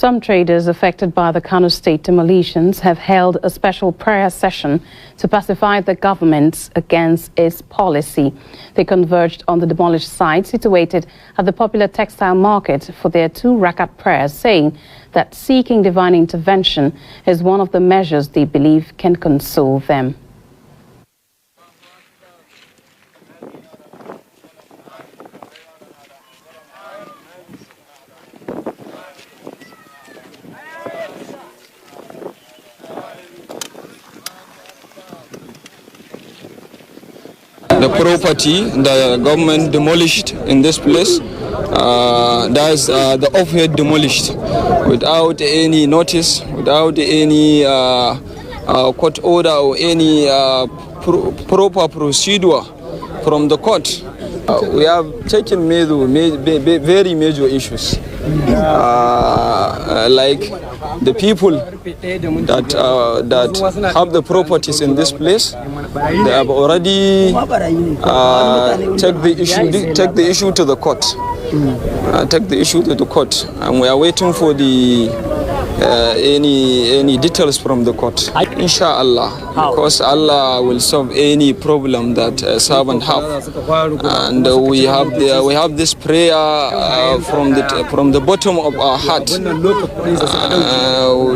Some traders affected by the KANO state demolitions have held a special prayer session to pacify the government against its policy. They converged on the demolished site situated at the popular textile market for their 2 rakat prayers, saying that seeking divine intervention is one of the measures they believe can console them. The property the government demolished in this place, that's the overhead demolished without any notice, without any court order or any proper procedure from the court. We have taken very major issues, like the people that have the properties in this place. They have already take the issue to the court. Take the issue to the court, and we are waiting for the any details from the court. Inshallah, because Allah will solve any problem that a servant have, and we have this prayer from the bottom of our heart.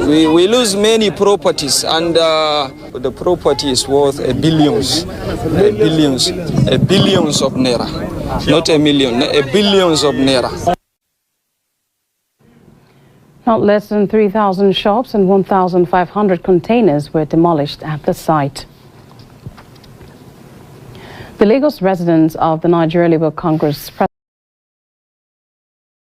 We lose many properties, and the property is worth billions of naira, not a million, billions of naira. Not less than 3,000 shops and 1,500 containers were demolished at the site. The Lagos residents of the Nigeria Labour Congress